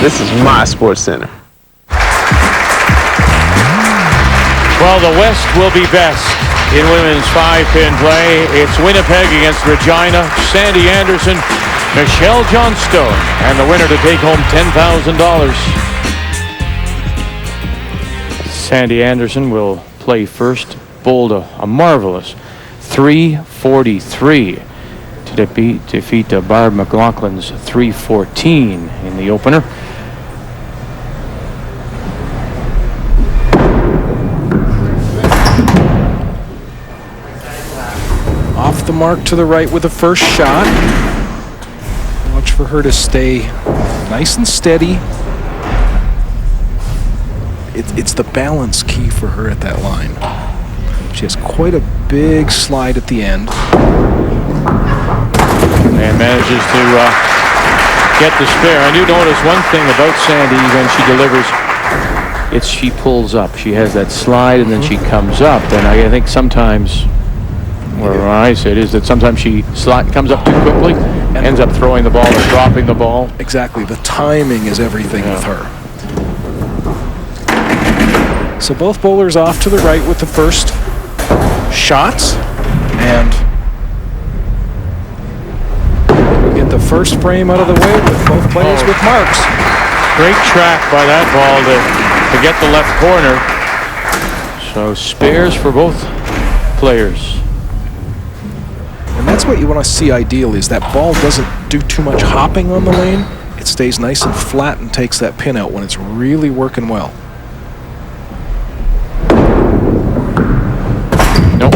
This is my Sports Center. Well, the West will be best in women's 5-pin play. It's Winnipeg against Regina. Sandi Anderson, Michelle Johnstone, and the winner to take home $10,000. Sandi Anderson will play first, bowled a marvelous 343 to defeat Barb McLaughlin's 314 in the opener. Off the mark to the right with the first shot. Watch for her to stay nice and steady. It's the balance key for her at that line. She has quite a big slide at the end. And manages to get the spare. And you notice one thing about Sandi when she delivers, it's she pulls up. She has that slide and then she comes up. And I think sometimes, what I said is that sometimes she comes up too quickly, and ends up throwing the ball or dropping the ball. Exactly. The timing is everything with her. So both bowlers off to the right with the first shots, and we get the first frame out of the way with both players with marks. Great track by that ball to get the left corner. So spares for both players. And that's what you want to see ideally, is that ball doesn't do too much hopping on the lane. It stays nice and flat and takes that pin out when it's really working well. Nope.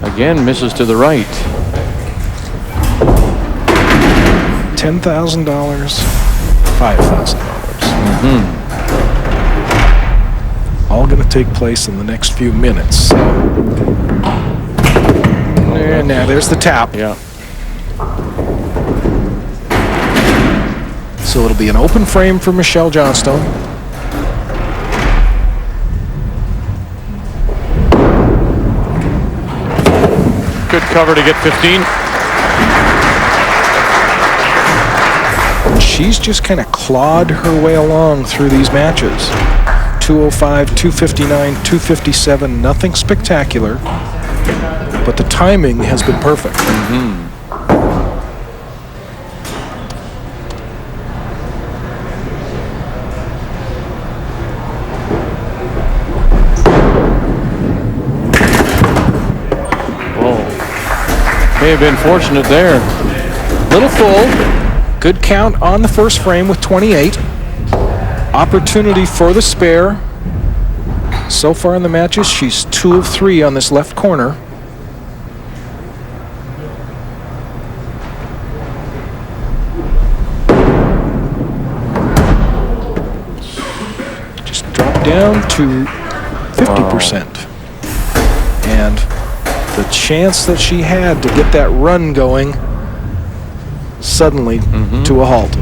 Again, misses to the right. $10,000, $5,000. All going to take place in the next few minutes. So. And now there's the tap. Yeah. So it'll be an open frame for Michelle Johnstone. Good cover to get 15. She's just kind of clawed her way along through these matches. 205, 259, 257, nothing spectacular. But the timing has been perfect. May have been fortunate there. Little full. Good count on the first frame with 28. Opportunity for the spare. So far in the matches, she's 2 of 3 on this left corner. Just dropped down to 50%. And the chance that she had to get that run going suddenly to a halt.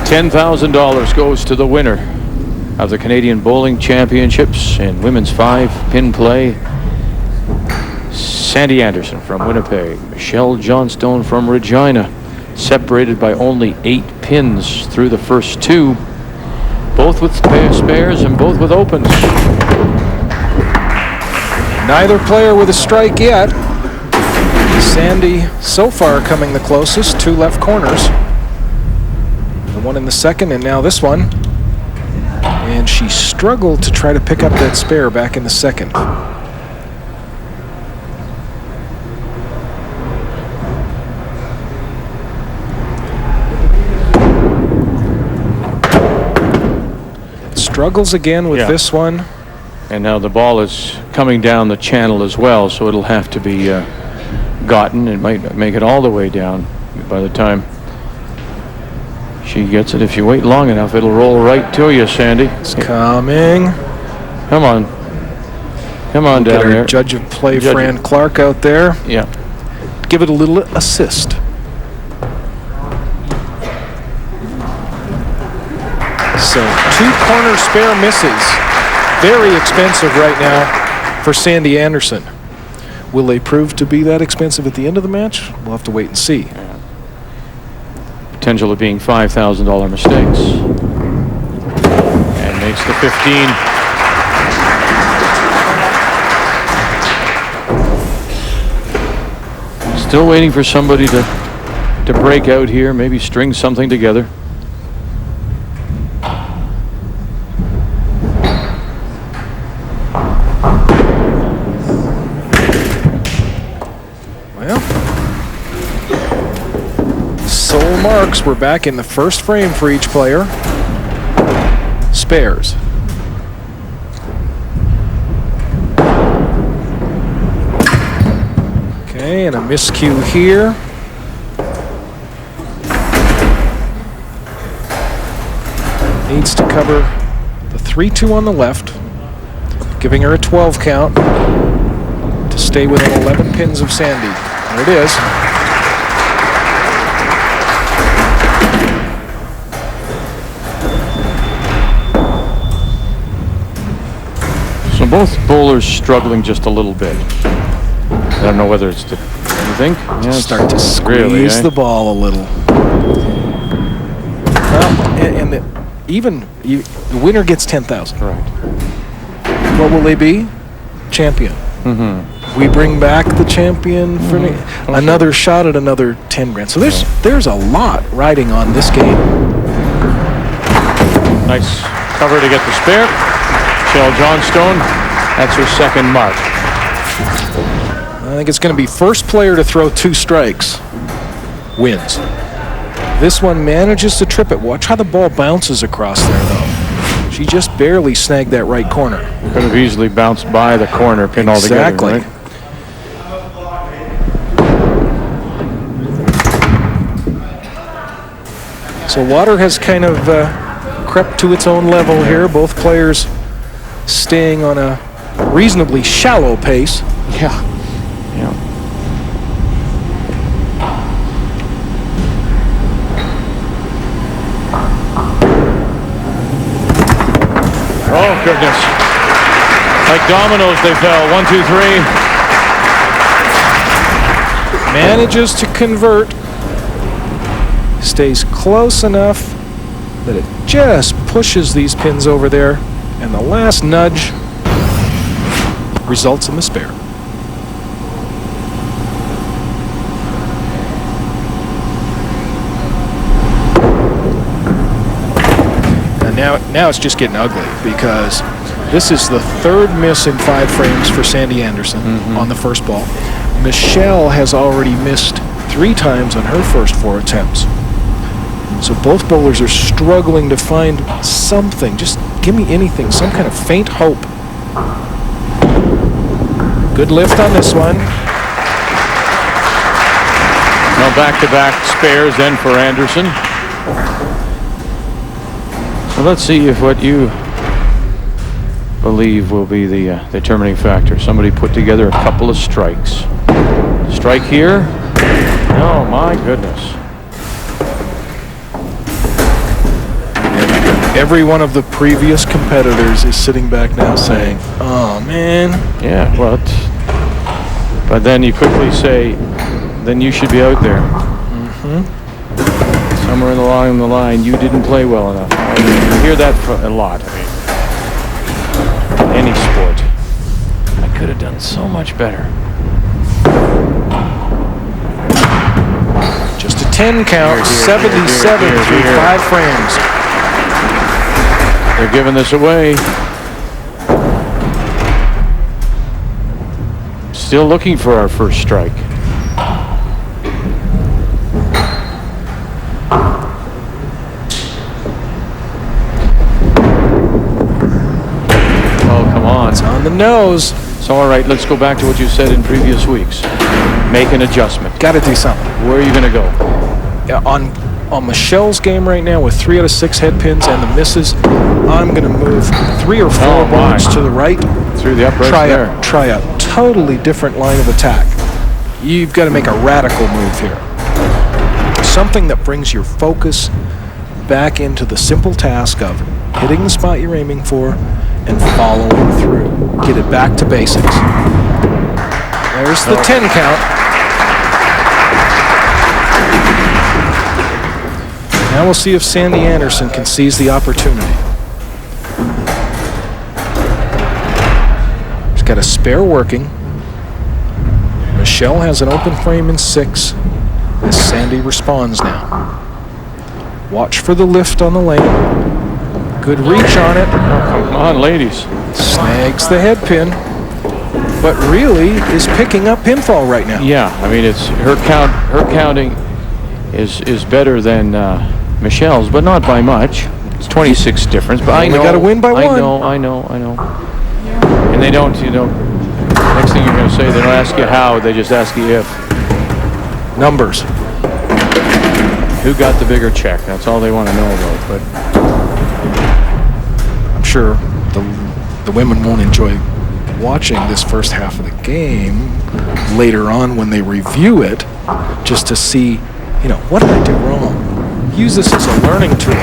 $10,000 goes to the winner of the Canadian Bowling Championships in women's 5-pin play. Sandi Anderson from Winnipeg, Michelle Johnstone from Regina, separated by only 8 pins through the first 2, both with spares and both with opens. Neither player with a strike yet. Sandi so far coming the closest, 2 left corners. The one in the second and now this one. And she struggled to try to pick up that spare back in the second. Struggles again with this one. And now the ball is coming down the channel as well, so it'll have to be gotten. It might not make it all the way down by the time she gets it. If you wait long enough, it'll roll right to you, Sandi. It's coming. Come on. Come on We'll down get our there. judge of play, Fran Clark, out there. Yeah. Give it a little assist. So 2 corner spare misses. Very expensive right now for Sandi Anderson. Will they prove to be that expensive at the end of the match? We'll have to wait and see. Potential of being $5,000 mistakes. And makes the 15. Still waiting for somebody to break out here, maybe string something together. Soul marks. We're back in the first frame for each player. Spares. Okay, and a miscue here. Needs to cover the 3-2 on the left, giving her a 12 count to stay within 11 pins of Sandi. There it is. So both bowlers struggling just a little bit. I don't know whether it's the, you think? Yeah, start to squeeze the ball a little. Well, and the winner gets 10,000. Right. What will they be? Champion. We bring back the champion for another shot at another 10 grand. So there's a lot riding on this game. Nice cover to get the spare. Michelle Johnstone, that's her second mark. I think it's going to be first player to throw 2 strikes wins. This one manages to trip it. Watch how the ball bounces across there, though. She just barely snagged that right corner. Could have easily bounced by the corner pin altogether. Exactly. Right? So water has kind of crept to its own level here. Both players staying on a reasonably shallow pace. Yeah. Oh, goodness. Like dominoes, they fell. 1, 2, 3. Manages to convert. Stays close enough that it just pushes these pins over there. And the last nudge results in the spare. And now it's just getting ugly because this is the 3rd miss in 5 frames for Sandi Anderson on the first ball. Michelle has already missed 3 times on her first 4 attempts. So both bowlers are struggling to find something. Just give me anything, some kind of faint hope. Good lift on this one. Now back-to-back spares then for Anderson. So let's see if what you believe will be the determining factor. Somebody put together a couple of strikes. Strike here. Oh my goodness. Every one of the previous competitors is sitting back now saying, oh man. Yeah, but then you quickly say, then you should be out there. Somewhere along the line, you didn't play well enough. I hear that a lot. I mean, any sport. I could have done so much better. Just a 10 count, 77 through 5 frames. They're giving this away. Still looking for our first strike. Oh, come on. It's on the nose. So, all right, let's go back to what you said in previous weeks. Make an adjustment. Got to do something. Where are you going to go? Yeah, on Michelle's game right now with 3 out of 6 head pins and the misses, I'm going to move 3 or 4 boards to the right. Through the uprights there. Try a totally different line of attack. You've got to make a radical move here. Something that brings your focus back into the simple task of hitting the spot you're aiming for and following through. Get it back to basics. There's the 10 count. Now we'll see if Sandi Anderson can seize the opportunity. She's got a spare working. Michelle has an open frame in 6 as Sandi responds now. Watch for the lift on the lane. Good reach on it. Oh, come on, ladies. Snags the head pin, but really is picking up pinfall right now. Yeah, I mean, it's her counting is better than Michelle's, but not by much. It's 26 difference, but I know. Got to win by 1. I know. And they don't, next thing you're going to say, they don't ask you how, they just ask you if. Numbers. Who got the bigger check? That's all they want to know about. But I'm sure the women won't enjoy watching this first half of the game later on when they review it, just to see, what did I do wrong? Use this as a learning tool.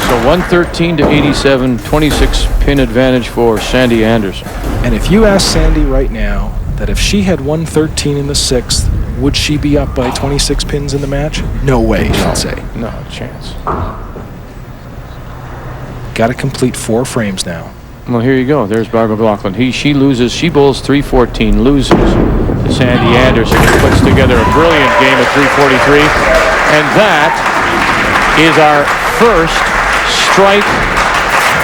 So 113-87, 26 pin advantage for Sandi Anderson. And if you ask Sandi right now that if she had 113 in the 6th, would she be up by 26 pins in the match? No way, she'd say. No chance. Got to complete 4 frames now. Well, here you go. There's Barbara McLaughlin. She loses. She bowls 314, loses to Sandi Anderson. She puts together a brilliant game at 343. And that is our first strike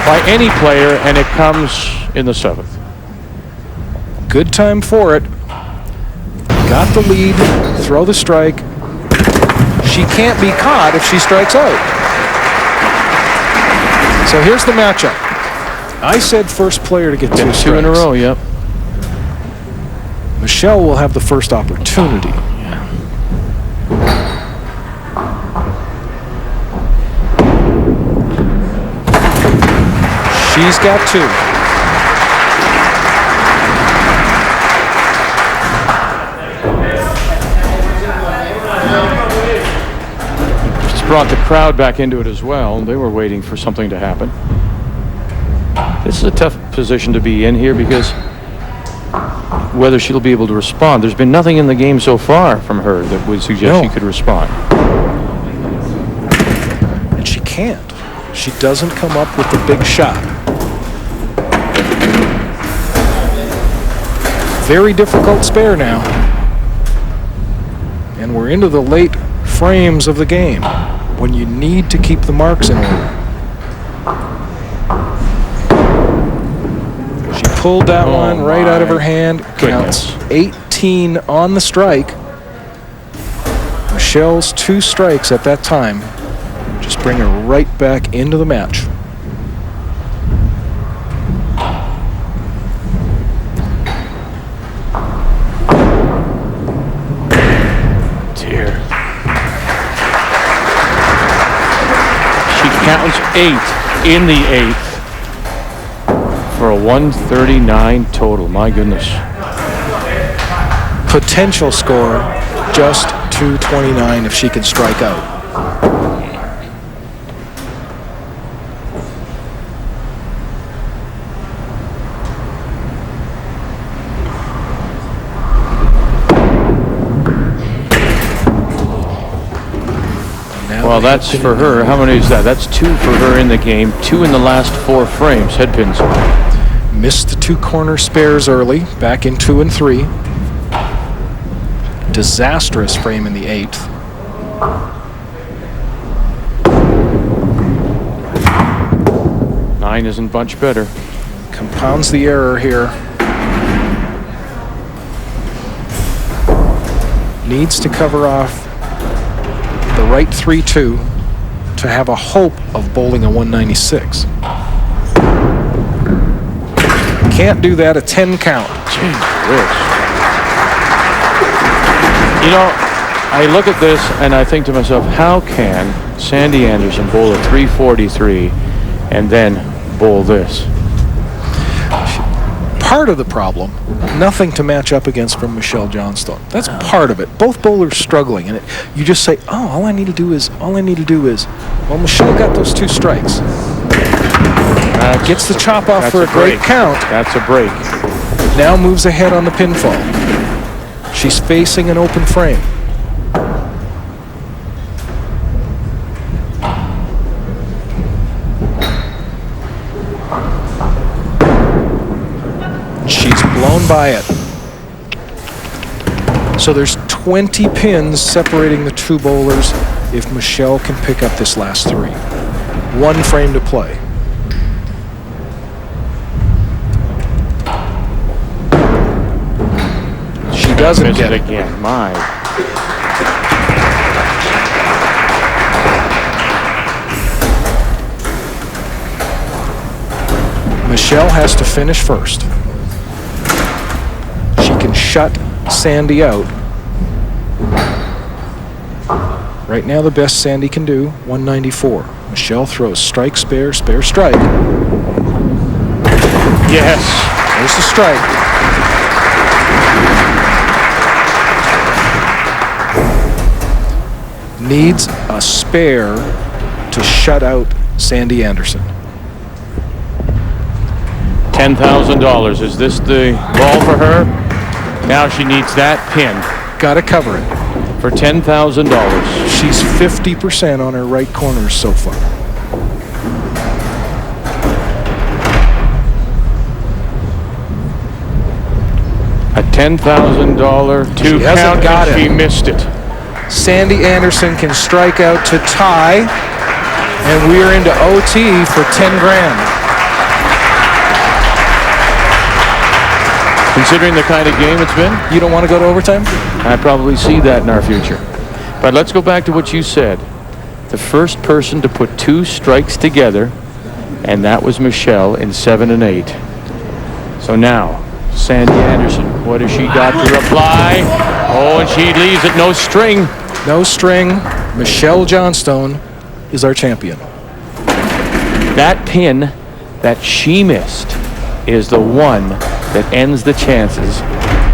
by any player, and it comes in the 7th. Good time for it. Got the lead, throw the strike. She can't be caught if she strikes out. So here's the matchup. I said first player to get 2 strikes. 2 in a row, yep. Michelle will have the first opportunity. Yeah. She's got 2. Brought the crowd back into it as well. They were waiting for something to happen. This is a tough position to be in here because whether she'll be able to respond. There's been nothing in the game so far from her that would suggest she could respond. And she can't. She doesn't come up with the big shot. Very difficult spare now. And we're into the late frames of the game, when you need to keep the marks in order. She pulled that one right out of her hand. Counts 18 on the strike. Michelle's 2 strikes at that time just bring her right back into the match. Counts 8 in the 8th for a 139 total. My goodness. Potential score just 229 if she can strike out. Well, that's for her. How many is that? That's 2 for her in the game. 2 in the last 4 frames. Head pins. Missed the 2 corner spares early. Back in 2 and 3. Disastrous frame in the 8th. Nine isn't much better. Compounds the error here. Needs to cover off the right 3-2 to have a hope of bowling a 196. Can't do that, a 10 count. Gee whiz. I look at this and I think to myself, how can Sandi Anderson bowl a 343 and then bowl this? part of the problem. Nothing to match up against from Michelle Johnstone. That's part of it. Both bowlers struggling, and you just say, "Oh, all I need to do is." Well, Michelle got those 2 strikes. Gets the chop off for a great count. That's a break. Now moves ahead on the pinfall. She's facing an open frame. She's blown by it. So there's 20 pins separating the 2 bowlers if Michelle can pick up this last 3. 1 frame to play. She doesn't get it again. My. Michelle has to finish first. She can shut Sandi out. Right now, the best Sandi can do, 194. Michelle throws strike, spare, spare, strike. Yes. There's the strike. Needs a spare to shut out Sandi Anderson. $10,000. Is this the ball for her? Now she needs that pin. Got to cover it. For $10,000. She's 50% on her right corner so far. A $10,000 2 She hasn't count, got and it. she missed it. Sandi Anderson can strike out to tie, and we are into OT for 10 grand. Considering the kind of game it's been, You don't want to go to overtime? I probably see that in our future. But let's go back to what you said. The first person to put 2 strikes together, and that was Michelle in 7 and 8. So now, Sandi Anderson, what has she got to reply? Oh, and she leaves it no string. No string. Michelle Johnstone is our champion. That pin that she missed is the one that ends the chances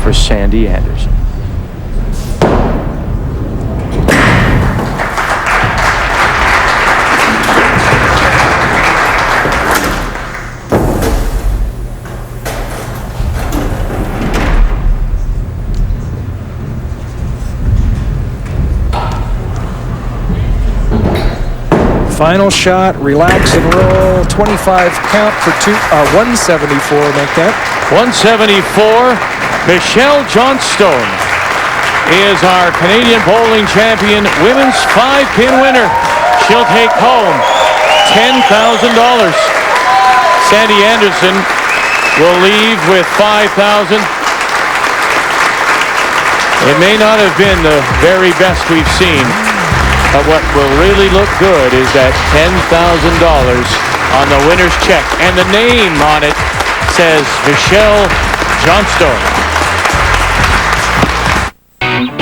for Sandi Anderson. Final shot, relax and roll. 25 count for 174, make that. 174. Michelle Johnstone is our Canadian bowling champion, women's 5-pin winner. She'll take home $10,000. Sandi Anderson will leave with $5,000. It may not have been the very best we've seen, but what will really look good is that $10,000 on the winner's check. And the name on it says Michelle Johnstone.